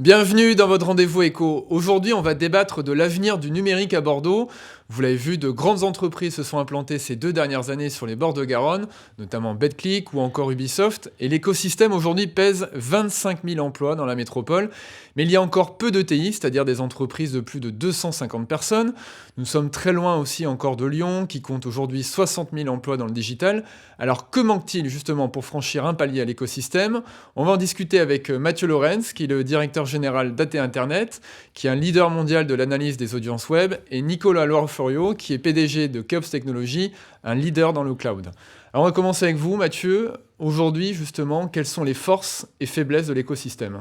Bienvenue dans votre rendez-vous éco. Aujourd'hui, on va débattre de l'avenir du numérique à Bordeaux. Vous l'avez vu, de grandes entreprises se sont implantées ces 2 dernières années sur les bords de Garonne, notamment Betclic ou encore Ubisoft. Et l'écosystème aujourd'hui pèse 25 000 emplois dans la métropole. Mais il y a encore peu d'ETI, c'est-à-dire des entreprises de plus de 250 personnes. Nous sommes très loin aussi encore de Lyon, qui compte aujourd'hui 60 000 emplois dans le digital. Alors que manque-t-il justement pour franchir un palier à l'écosystème ? On va en discuter avec Mathieu Lorenz, qui est le directeur général d'AT Internet, qui est un leader mondial de l'analyse des audiences web, et Nicolas Loire-Florio, qui est PDG de Keops Technologies, un leader dans le cloud. Alors on va commencer avec vous, Mathieu. Aujourd'hui, justement, quelles sont les forces et faiblesses de l'écosystème ?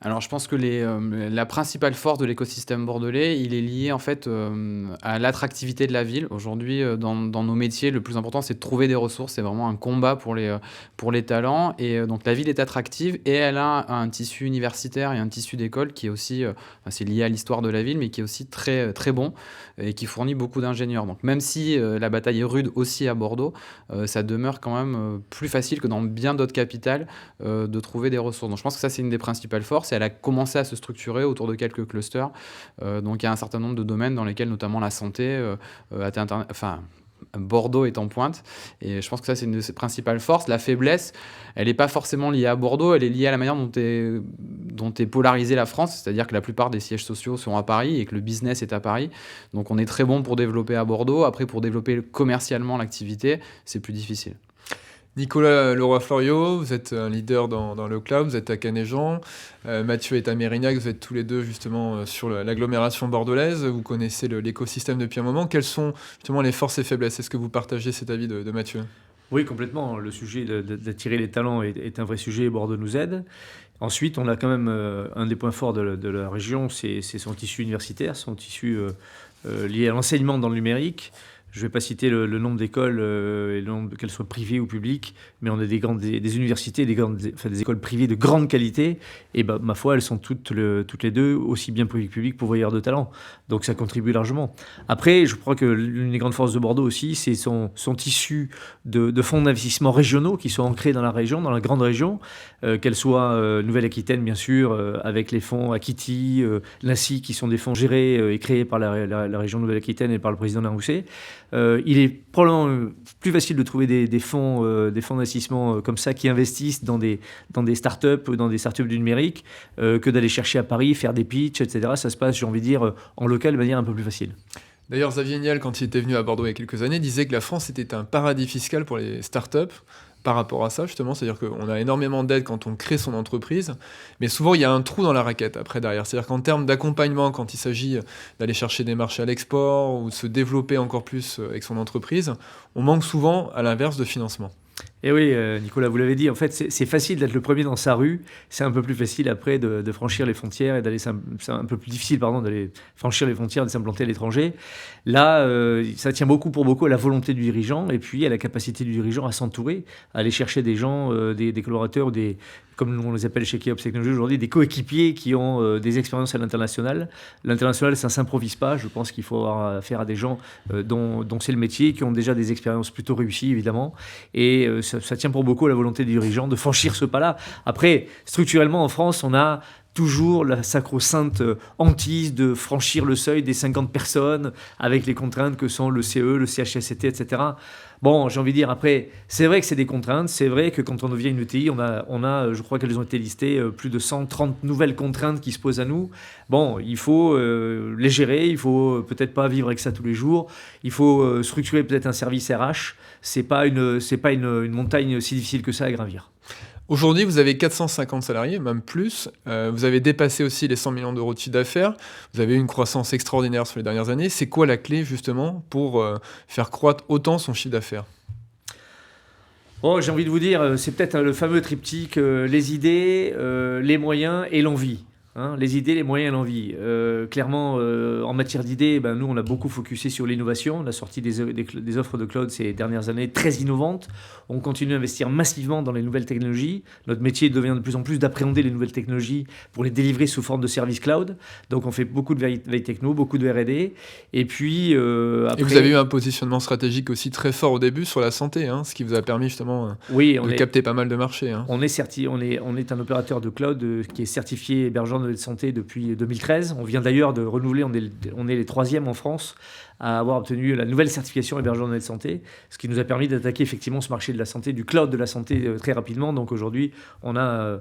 Alors, je pense que la principale force de l'écosystème bordelais, il est lié en fait à l'attractivité de la ville. Aujourd'hui, dans nos métiers, le plus important, c'est de trouver des ressources. C'est vraiment un combat pour les talents. Et donc, la ville est attractive et elle a un tissu universitaire et un tissu d'école qui est aussi, c'est lié à l'histoire de la ville, mais qui est aussi très, très bon et qui fournit beaucoup d'ingénieurs. Donc, même si la bataille est rude aussi à Bordeaux, ça demeure quand même plus facile que dans bien d'autres capitales de trouver des ressources. Donc, je pense que ça, c'est une des principales forces. Elle a commencé à se structurer autour de quelques clusters. Donc il y a un certain nombre de domaines dans lesquels notamment la santé, Bordeaux est en pointe. Et je pense que ça, c'est une de ses principales forces. La faiblesse, elle n'est pas forcément liée à Bordeaux, elle est liée à la manière dont est polarisée la France. C'est-à-dire que la plupart des sièges sociaux sont à Paris et que le business est à Paris. Donc on est très bon pour développer à Bordeaux. Après, pour développer commercialement l'activité, c'est plus difficile. Nicolas Leroy-Florio, vous êtes un leader dans le cloud, vous êtes à Canet-Jean. Mathieu est à Mérignac, vous êtes tous les deux justement sur l'agglomération bordelaise. Vous connaissez l'écosystème depuis un moment. Quelles sont justement les forces et faiblesses ? Est-ce que vous partagez cet avis de Mathieu ? Oui, complètement. Le sujet d'attirer les talents est un vrai sujet et Bordeaux nous aide. Ensuite, on a quand même un des points forts de la région, c'est son tissu universitaire, son tissu lié à l'enseignement dans le numérique. Je ne vais pas citer le nombre d'écoles, qu'elles soient privées ou publiques, mais on a des universités, des écoles privées de grande qualité. Et ma foi, elles sont toutes les deux, aussi bien privées que publiques, pourvoyeurs de talent. Donc ça contribue largement. Après, je crois que l'une des grandes forces de Bordeaux aussi, c'est son tissu de fonds d'investissement régionaux qui sont ancrés dans la région, dans la grande région, qu'elles soient Nouvelle-Aquitaine, bien sûr, avec les fonds Akiti, l'ANSI, qui sont des fonds gérés et créés par la région Nouvelle-Aquitaine et par le président Laroussé. Il est probablement plus facile de trouver des fonds d'investissement comme ça qui investissent dans des startups, dans des startups du numérique, que d'aller chercher à Paris, faire des pitchs, etc. Ça se passe, j'ai envie de dire, en local de manière un peu plus facile. D'ailleurs, Xavier Niel, quand il était venu à Bordeaux il y a quelques années, disait que la France était un paradis fiscal pour les startups. Par rapport à ça, justement, c'est-à-dire qu'on a énormément d'aides quand on crée son entreprise, mais souvent il y a un trou dans la raquette après derrière. C'est-à-dire qu'en termes d'accompagnement, quand il s'agit d'aller chercher des marchés à l'export ou de se développer encore plus avec son entreprise, on manque souvent, à l'inverse, de financement. Et oui, Nicolas, vous l'avez dit, en fait, c'est facile d'être le premier dans sa rue. C'est un peu plus facile après de franchir les frontières et c'est un peu plus difficile, d'aller franchir les frontières et de s'implanter à l'étranger. Là, ça tient beaucoup à la volonté du dirigeant et puis à la capacité du dirigeant à s'entourer, à aller chercher des gens, des collaborateurs, comme on les appelle chez Keops Technologies aujourd'hui, des coéquipiers qui ont des expériences à l'international. L'international, ça ne s'improvise pas. Je pense qu'il faut avoir affaire à des gens dont c'est le métier, qui ont déjà des expériences plutôt réussies, évidemment. Et ça tient pour beaucoup à la volonté du dirigeant de franchir ce pas-là. Après, structurellement, en France, on a toujours la sacro-sainte hantise de franchir le seuil des 50 personnes avec les contraintes que sont le CE, le CHSCT, etc. Bon, j'ai envie de dire, après, c'est vrai que c'est des contraintes. C'est vrai que quand on devient une ETI, on a, je crois qu'elles ont été listées, plus de 130 nouvelles contraintes qui se posent à nous. Bon, il faut les gérer. Il faut peut-être pas vivre avec ça tous les jours. Il faut structurer peut-être un service RH. C'est pas une montagne si difficile que ça à gravir. Aujourd'hui, vous avez 450 salariés, même plus. Vous avez dépassé aussi les 100 millions d'euros de chiffre d'affaires. Vous avez eu une croissance extraordinaire sur les dernières années. C'est quoi la clé, justement, pour faire croître autant son chiffre d'affaires ? Bon, j'ai envie de vous dire, c'est peut-être le fameux triptyque, les idées, les moyens et l'envie. Les idées, les moyens et l'envie. Clairement, en matière d'idées, nous, on a beaucoup focusé sur l'innovation. La sortie des offres de cloud ces dernières années, très innovantes. On continue à investir massivement dans les nouvelles technologies. Notre métier devient de plus en plus d'appréhender les nouvelles technologies pour les délivrer sous forme de services cloud. Donc, on fait beaucoup de veille techno, beaucoup de R&D. Et puis, après... Et vous avez eu un positionnement stratégique aussi très fort au début sur la santé, ce qui vous a permis justement de capter pas mal de marchés. On est un opérateur de cloud qui est certifié hébergeur données de santé depuis 2013. On vient d'ailleurs de renouveler, on est les 3e en France à avoir obtenu la nouvelle certification hébergeur de données de santé, ce qui nous a permis d'attaquer effectivement ce marché de la santé, du cloud de la santé très rapidement. Donc aujourd'hui, on a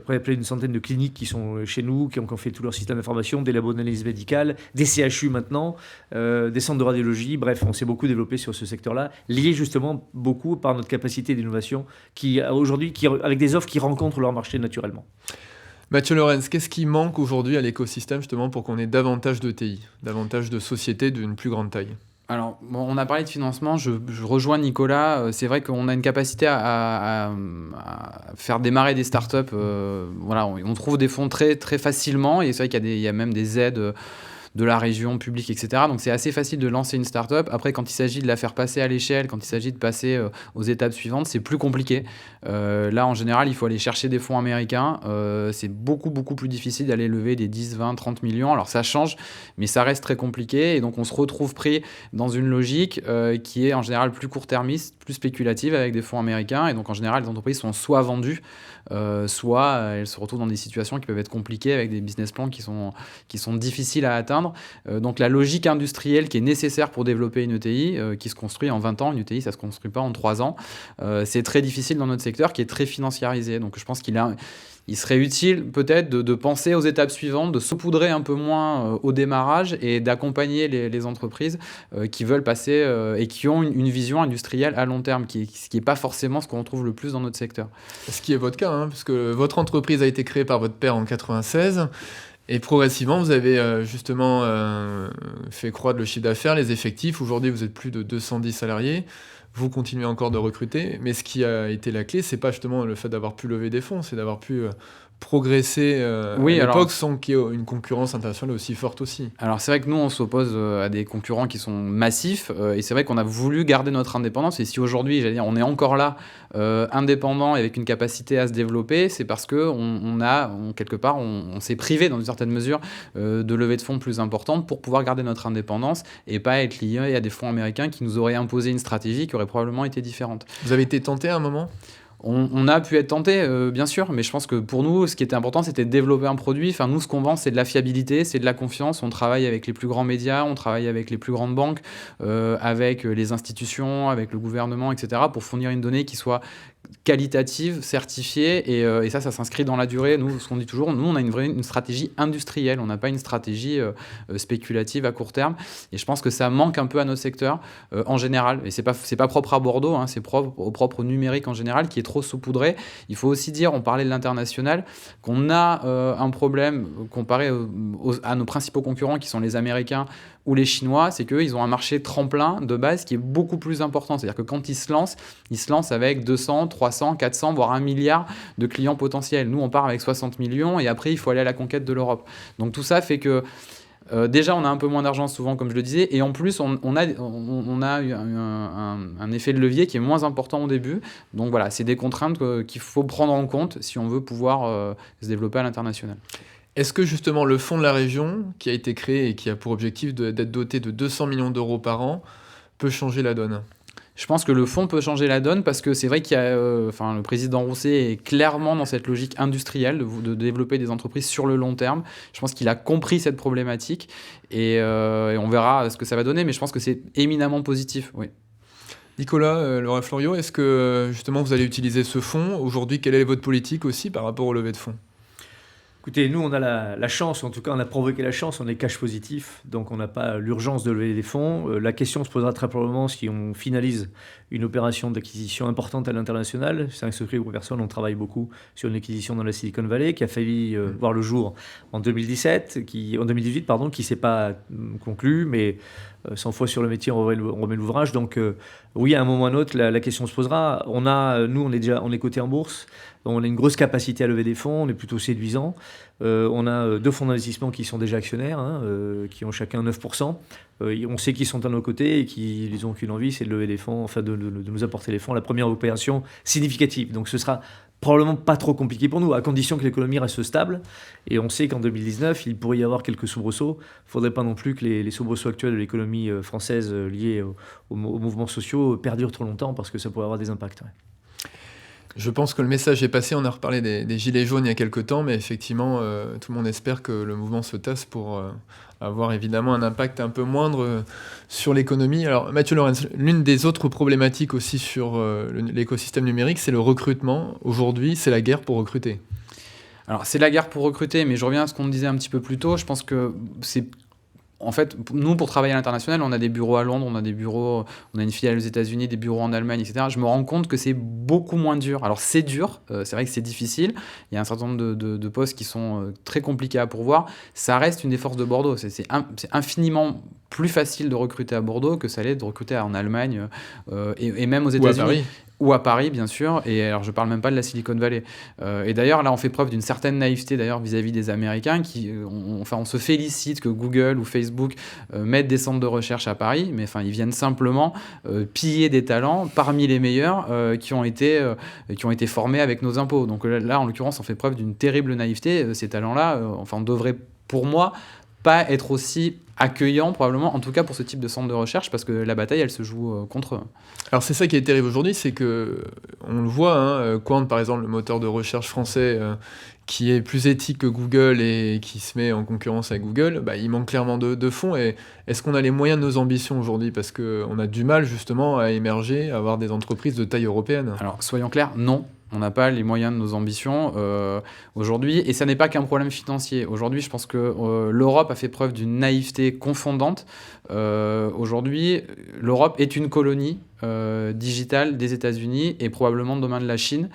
près d'une centaine de cliniques qui sont chez nous, qui ont fait tout leur système d'information, des labos d'analyse médicale, des CHU maintenant, des centres de radiologie. Bref, on s'est beaucoup développé sur ce secteur-là, lié justement beaucoup par notre capacité d'innovation aujourd'hui, avec des offres qui rencontrent leur marché naturellement. Mathieu Lorenz, qu'est-ce qui manque aujourd'hui à l'écosystème justement pour qu'on ait davantage de TI, davantage de sociétés d'une plus grande taille ? Alors, bon, on a parlé de financement, je rejoins Nicolas. C'est vrai qu'on a une capacité à faire démarrer des startups. Voilà, on trouve des fonds très, très facilement et c'est vrai qu'il y a même des aides de la région publique, etc. Donc c'est assez facile de lancer une start-up. Après, quand il s'agit de la faire passer à l'échelle, quand il s'agit de passer aux étapes suivantes, c'est plus compliqué. Là, en général, il faut aller chercher des fonds américains. C'est beaucoup, beaucoup plus difficile d'aller lever des 10, 20, 30 millions. Alors ça change, mais ça reste très compliqué. Et donc on se retrouve pris dans une logique qui est en général plus court-termiste, plus spéculative avec des fonds américains. Et donc en général, les entreprises sont soit vendues, soit elles se retrouvent dans des situations qui peuvent être compliquées avec des business plans qui sont difficiles à atteindre. Donc la logique industrielle qui est nécessaire pour développer une ETI, qui se construit en 20 ans, une ETI ça ne se construit pas en 3 ans, c'est très difficile dans notre secteur qui est très financiarisé. Donc je pense il serait utile peut-être de penser aux étapes suivantes, de saupoudrer un peu moins au démarrage et d'accompagner les entreprises qui veulent passer et qui ont une vision industrielle à long terme, ce qui n'est pas forcément ce qu'on trouve le plus dans notre secteur. Ce qui est votre cas, hein, puisque votre entreprise a été créée par votre père en 1996 et progressivement vous avez justement fait croître le chiffre d'affaires, les effectifs. Aujourd'hui vous êtes plus de 210 salariés. Vous continuez encore de recruter, mais ce qui a été la clé, c'est pas justement le fait d'avoir pu lever des fonds, c'est d'avoir pu progresser à l'époque sans qu'il y ait une concurrence internationale aussi forte aussi. Alors c'est vrai que nous, on s'oppose à des concurrents qui sont massifs, et c'est vrai qu'on a voulu garder notre indépendance, et si aujourd'hui, j'allais dire, on est encore là, indépendant et avec une capacité à se développer, c'est parce qu'on quelque part, on s'est privé dans une certaine mesure de levées de fonds plus importantes pour pouvoir garder notre indépendance et pas être lié à des fonds américains qui nous auraient imposé une stratégie qui aurait probablement été différente. Vous avez été tenté à un moment ? On a pu être tenté, bien sûr, mais je pense que pour nous, ce qui était important, c'était de développer un produit. Enfin, nous, ce qu'on vend, c'est de la fiabilité, c'est de la confiance. On travaille avec les plus grands médias, on travaille avec les plus grandes banques, avec les institutions, avec le gouvernement, etc., pour fournir une donnée qui soit qualitative, certifiée, et ça s'inscrit dans la durée. Nous, ce qu'on dit toujours, nous, on a une stratégie industrielle, on n'a pas une stratégie spéculative à court terme, et je pense que ça manque un peu à notre secteur en général, et c'est pas propre à Bordeaux, hein, c'est propre au numérique en général, qui est trop saupoudré. Il faut aussi dire, on parlait de l'international, qu'on a un problème comparé à nos principaux concurrents qui sont les Américains ou les Chinois, c'est qu'eux, ils ont un marché tremplin de base qui est beaucoup plus important. C'est-à-dire que quand ils se lancent avec 200, 300, 400, voire 1 milliard de clients potentiels. Nous, on part avec 60 millions et après, il faut aller à la conquête de l'Europe. Donc tout ça fait que déjà, on a un peu moins d'argent souvent, comme je le disais, et en plus, on a eu un effet de levier qui est moins important au début. Donc voilà, c'est des contraintes qu'il faut prendre en compte si on veut pouvoir se développer à l'international. Est-ce que justement le fonds de la région, qui a été créé et qui a pour objectif d'être doté de 200 millions d'euros par an, peut changer la donne ? Je pense que le fonds peut changer la donne parce que c'est vrai qu'il y a, le président Rousset est clairement dans cette logique industrielle de développer des entreprises sur le long terme. Je pense qu'il a compris cette problématique et on verra ce que ça va donner, mais je pense que c'est éminemment positif, oui. Nicolas, Laura Florio, est-ce que justement vous allez utiliser ce fonds ? Aujourd'hui, quelle est votre politique aussi par rapport au levée de fonds ? Écoutez, nous, on a la chance, en tout cas, on a provoqué la chance, on est cash positif, donc on n'a pas l'urgence de lever des fonds. La question se posera très probablement si on finalise une opération d'acquisition importante à l'international. C'est un secret pour personne, on travaille beaucoup sur une acquisition dans la Silicon Valley qui a failli voir le jour en 2018, qui ne s'est pas conclu, mais 100 fois sur le métier, on remet l'ouvrage. Donc oui, à un moment ou à un autre, la question se posera. Nous, on est coté en bourse. On a une grosse capacité à lever des fonds, on est plutôt séduisant. On a 2 fonds d'investissement qui sont déjà actionnaires, qui ont chacun 9%. On sait qu'ils sont à nos côtés et qu'ils n'ont qu'une envie, c'est de lever des fonds, enfin de nous apporter les fonds. La première opération significative. Donc ce sera probablement pas trop compliqué pour nous, à condition que l'économie reste stable. Et on sait qu'en 2019, il pourrait y avoir quelques soubresauts. Il ne faudrait pas non plus que les soubresauts actuels de l'économie française liés aux mouvements sociaux perdurent trop longtemps parce que ça pourrait avoir des impacts. Ouais. Je pense que le message est passé. On a reparlé des gilets jaunes il y a quelques temps, mais effectivement, tout le monde espère que le mouvement se tasse pour avoir évidemment un impact un peu moindre sur l'économie. Alors, Mathieu Lorenz, l'une des autres problématiques aussi sur l'écosystème numérique, c'est le recrutement. Aujourd'hui, c'est la guerre pour recruter. Alors, c'est la guerre pour recruter, mais je reviens à ce qu'on disait un petit peu plus tôt. Je pense que c'est... En fait, nous, pour travailler à l'international, on a des bureaux à Londres, on a une filiale aux États-Unis, des bureaux en Allemagne, etc. Je me rends compte que c'est beaucoup moins dur. Alors, c'est dur, c'est vrai que c'est difficile. Il y a un certain nombre de postes qui sont très compliqués à pourvoir. Ça reste une des forces de Bordeaux. C'est infiniment plus facile de recruter à Bordeaux que ça l'est de recruter en Allemagne et même aux États-Unis. Ou à Paris. Ou à Paris, bien sûr, et alors je parle même pas de la Silicon Valley. Et d'ailleurs, là, on fait preuve d'une certaine naïveté d'ailleurs vis-à-vis des Américains, qui, on se félicite que Google ou Facebook mettent des centres de recherche à Paris, mais enfin, ils viennent simplement piller des talents parmi les meilleurs qui ont été formés avec nos impôts. Donc là, en l'occurrence, on fait preuve d'une terrible naïveté. Ces talents-là, on devrait, pour moi, pas être aussi accueillant probablement, en tout cas pour ce type de centre de recherche, parce que la bataille, elle se joue contre eux. Alors c'est ça qui est terrible aujourd'hui, c'est que on le voit, Quant par exemple, le moteur de recherche français qui est plus éthique que Google et qui se met en concurrence avec Google, il manque clairement de fonds. Et est-ce qu'on a les moyens de nos ambitions aujourd'hui? Parce qu'on a du mal justement à émerger, à avoir des entreprises de taille européenne. Alors soyons clairs, non. On n'a pas les moyens de nos ambitions aujourd'hui, et ça n'est pas qu'un problème financier. Aujourd'hui, je pense que l'Europe a fait preuve d'une naïveté confondante. Aujourd'hui, l'Europe est une colonie digitale des États-Unis et probablement demain de la Chine.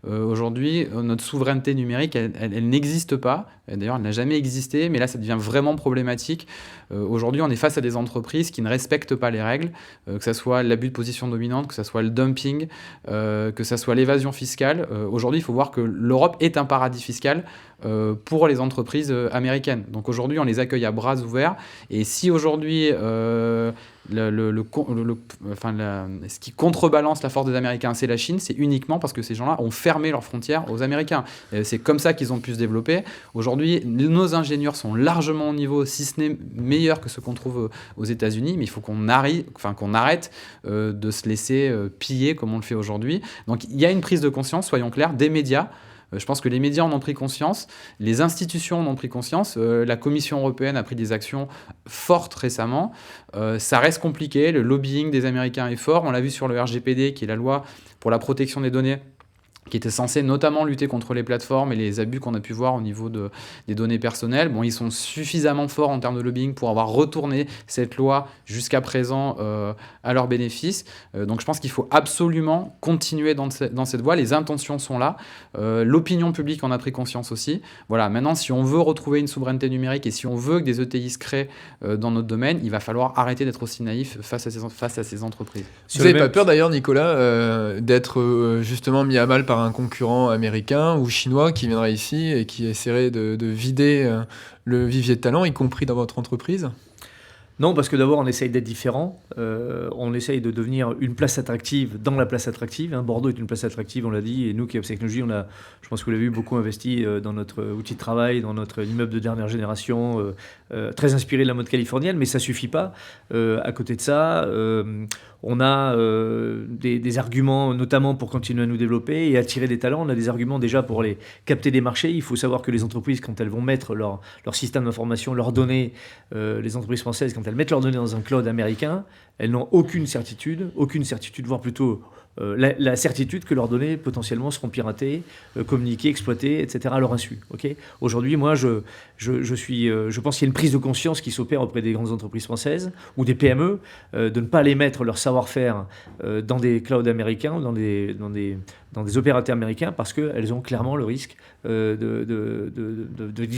Aujourd'hui, notre souveraineté numérique, elle n'existe pas. D'ailleurs, elle n'a jamais existé, mais là, ça devient vraiment problématique. Aujourd'hui, on est face à des entreprises qui ne respectent pas les règles, que ce soit l'abus de position dominante, que ce soit le dumping, que ce soit l'évasion fiscale. Aujourd'hui, il faut voir que l'Europe est un paradis fiscal pour les entreprises américaines. Donc aujourd'hui, on les accueille à bras ouverts. Et si aujourd'hui, ce qui contrebalance la force des Américains, c'est la Chine, c'est uniquement parce que ces gens-là ont fermé leurs frontières aux Américains. C'est comme ça qu'ils ont pu se développer. Aujourd'hui, nos ingénieurs sont largement au niveau, si ce n'est meilleur que ce qu'on trouve aux États-Unis, mais il faut qu'on arrête de se laisser piller comme on le fait aujourd'hui. Donc il y a une prise de conscience, soyons clairs, des médias. Je pense que les médias en ont pris conscience, les institutions en ont pris conscience, la Commission européenne a pris des actions fortes récemment. Ça reste compliqué, le lobbying des Américains est fort, on l'a vu sur le RGPD, qui est la loi pour la protection des données, qui était censé notamment lutter contre les plateformes et les abus qu'on a pu voir au niveau des données personnelles. Bon, ils sont suffisamment forts en termes de lobbying pour avoir retourné cette loi jusqu'à présent à leur bénéfice. Donc je pense qu'il faut absolument continuer dans cette voie. Les intentions sont là. L'opinion publique en a pris conscience aussi. Voilà, maintenant, si on veut retrouver une souveraineté numérique et si on veut que des ETI se créent dans notre domaine, il va falloir arrêter d'être aussi naïf face à ces entreprises. Vous n'avez pas peur d'ailleurs, Nicolas, d'être justement mis à mal par un concurrent américain ou chinois qui viendrait ici et qui essaierait de vider le vivier de talent, y compris dans votre entreprise? Non, parce que d'abord, on essaye d'être différent. On essaye de devenir une place attractive dans la place attractive. Bordeaux est une place attractive, on l'a dit. Et nous, Keops Technologies, on a, je pense que vous l'avez vu, beaucoup investi dans notre outil de travail, dans notre immeuble de dernière génération, très inspiré de la mode californienne. Mais ça ne suffit pas. À côté de ça, on a des arguments, notamment pour continuer à nous développer et attirer des talents. On a des arguments déjà pour les capter des marchés. Il faut savoir que les entreprises, quand elles vont mettre leur système d'information, leurs données, les entreprises françaises, quand elles mettent leurs données dans un cloud américain, elles n'ont aucune certitude, voire plutôt la certitude que leurs données potentiellement seront piratées, communiquées, exploitées, etc. à leur insu. Okay. Aujourd'hui, moi, je pense qu'il y a une prise de conscience qui s'opère auprès des grandes entreprises françaises ou des PME de ne pas aller mettre leur savoir-faire dans des clouds américains ou dans des opérateurs américains parce qu'elles ont clairement le risque du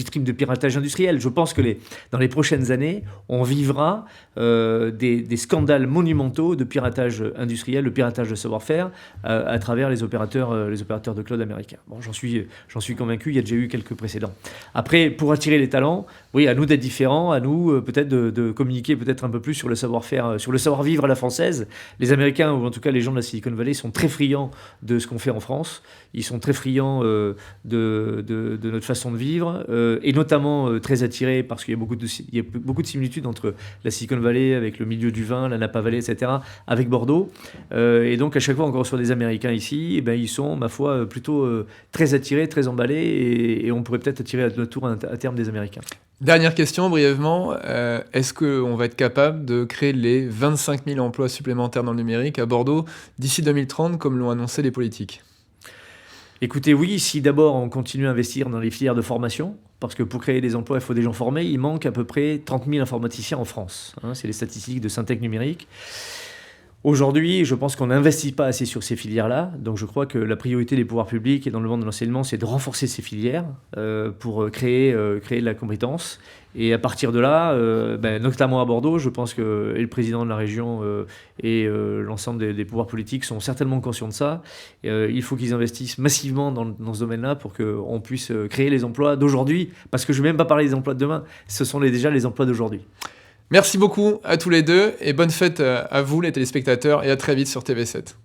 stream de piratage industriel. Je pense que dans les prochaines années, on vivra des scandales monumentaux de piratage industriel, de piratage de savoir-faire à travers les opérateurs de cloud américains. Bon, j'en suis convaincu, il y a déjà eu quelques précédents. Après, pour attirer les talents, oui, à nous d'être différents, à nous peut-être de communiquer peut-être un peu plus sur le savoir-faire, sur le savoir-vivre à la française. Les Américains, ou en tout cas les gens de la Silicon Valley, sont très friands de ce qu'on fait en France. Ils sont très friands de notre façon de vivre et notamment très attirés parce qu'il y a beaucoup de similitudes entre la Silicon Valley avec le milieu du vin, la Napa Valley, etc., avec Bordeaux. Et donc, à chaque fois, on reçoit des Américains ici, et ben, ils sont, ma foi, plutôt très attirés, très emballés, et on pourrait peut-être attirer à notre tour à terme des Américains. Dernière question, brièvement. Est-ce qu'on va être capable de créer les 25 000 emplois supplémentaires dans le numérique à Bordeaux d'ici 2030, comme l'ont annoncé les politiques ? Écoutez, oui, si d'abord on continue à investir dans les filières de formation, parce que pour créer des emplois, il faut des gens formés, il manque à peu près 30 000 informaticiens en France. C'est les statistiques de Syntec Numérique. Aujourd'hui, je pense qu'on n'investit pas assez sur ces filières-là, donc je crois que la priorité des pouvoirs publics et dans le monde de l'enseignement, c'est de renforcer ces filières pour créer de la compétence. Et à partir de là, notamment à Bordeaux, je pense que et le président de la région et l'ensemble des pouvoirs politiques sont certainement conscients de ça. Il faut qu'ils investissent massivement dans ce domaine-là pour qu'on puisse créer les emplois d'aujourd'hui, parce que je ne vais même pas parler des emplois de demain, ce sont déjà les emplois d'aujourd'hui. Merci beaucoup à tous les deux et bonne fête à vous les téléspectateurs et à très vite sur TV7.